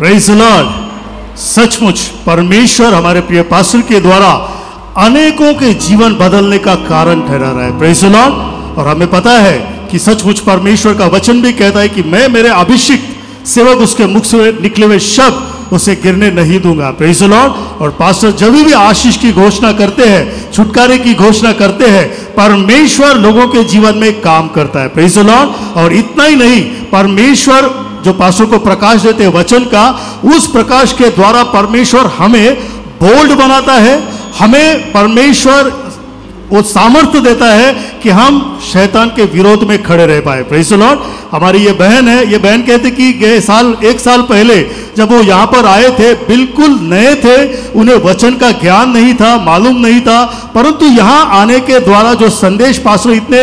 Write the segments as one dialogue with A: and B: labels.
A: Praise the Lord. सचमुच परमेश्वर हमारे प्रिय पास्टर के द्वारा अनेकों के जीवन बदलने का कारण ठहरा रहा है। Praise the Lord. और हमें पता है कि सचमुच परमेश्वर का वचन भी कहता है कि मैं मेरे अभिषिक्त सेवक उसके मुख से निकले हुए शब्द उसे गिरने नहीं दूंगा। Praise the Lord. और पास्टर जब भी आशीष की घोषणा करते हैं, छुटकारे की घोषणा करते हैं, परमेश्वर लोगों के जीवन में काम करता है। Praise the Lord. और इतना ही नहीं, परमेश्वर जो पास्टर को प्रकाश देते हैं वचन का, उस प्रकाश के द्वारा परमेश्वर हमें बोल्ड बनाता है। हमें परमेश्वर वो सामर्थ्य देता है कि हम शैतान के विरोध में खड़े रह पाए। Praise the Lord. हमारी ये बहन है, ये बहन कहते कि गए साल, एक साल पहले जब वो यहाँ पर आए थे, बिल्कुल नए थे, उन्हें वचन का ज्ञान नहीं था, मालूम नहीं था, परंतु यहाँ आने के द्वारा जो संदेश पास्टर इतने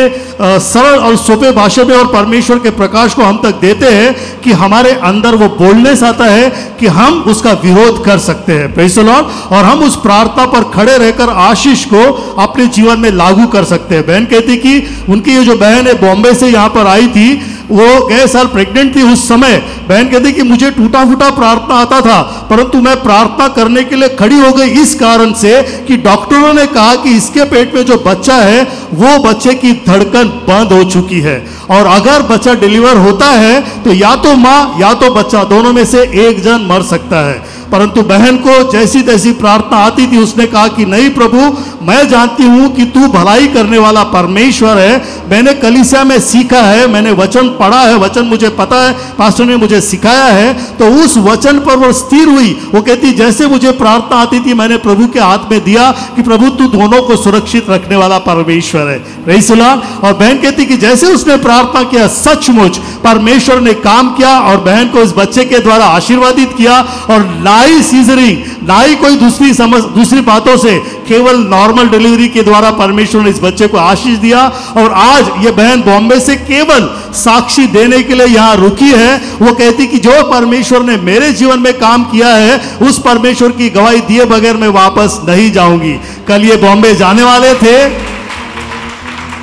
A: सरल और सोपे भाषा में और परमेश्वर के प्रकाश को हम तक देते हैं कि हमारे अंदर वो बोलनेस आता है कि हम उसका विरोध कर सकते हैं। Praise the Lord. और हम उस प्रार्थना पर खड़े रहकर आशीष को अपने जीवन में लागू कर सकते हैं। बहन कहती कि उनकी ये जो बहन है बॉम्बे से यहाँ पर आई थी, वो गए साल प्रेग्नेंट थी। उस समय बहन कहती कि मुझे टूटा फूटा प्रार्थना आता था, परंतु मैं प्रार्थना करने के लिए खड़ी हो गई इस कारण से कि डॉक्टरों ने कहा कि इसके पेट में जो बच्चा है वो बच्चे की धड़कन बंद हो चुकी है, और अगर बच्चा डिलीवर होता है तो या तो माँ या तो बच्चा, दोनों में से एक जन मर सकता है। परंतु बहन को जैसी तैसी प्रार्थना आती थी, उसने कहा कि नहीं प्रभु, मैं जानती हूं कि तू भलाई करने वाला परमेश्वर है। मैंने कलीसिया में सीखा है, मैंने वचन पढ़ा है, वचन मुझे पता है, पास्टर ने मुझे सिखाया है, तो उस वचन पर वो स्थिर हुई। वो कहती जैसे मुझे प्रार्थना आती थी, मैंने प्रभु के हाथ में दिया कि प्रभु तू दोनों को सुरक्षित रखने वाला परमेश्वर है। Praise the Lord. और बहन कहती कि जैसे उसने प्रार्थना किया, सचमुच परमेश्वर ने काम किया और बहन को इस बच्चे के द्वारा आशीर्वादित किया। और नाई सीजरिंग, नाई कोई दूसरी बातों से, केवल नॉर्मल डिलीवरी के द्वारा परमेश्वर ने इस बच्चे को आशीष दिया। और आज ये बहन बॉम्बे से केवल साक्षी देने के लिए यहाँ रुकी है। वो कहती कि जो परमेश्वर ने मेरे जीवन में काम किया है, उस परमेश्वर की गवाही दिए बगैर मैं वापस नहीं जाऊंगी। कल ये बॉम्बे जाने वाले थे,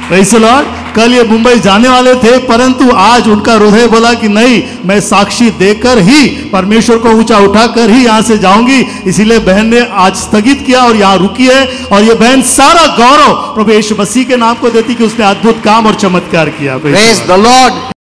A: प्रेज़ द लॉर्ड, कल ये मुंबई जाने वाले थे, परंतु आज उनका हृदय बोला कि नहीं, मैं साक्षी देकर ही, परमेश्वर को ऊंचा उठाकर ही यहां से जाऊंगी। इसीलिए बहन ने आज स्थगित किया और यहां रुकी है। और ये बहन सारा गौरव प्रभु यीशु मसीह के नाम को देती कि उसने अद्भुत काम और चमत्कार किया।
B: Praise the Lord.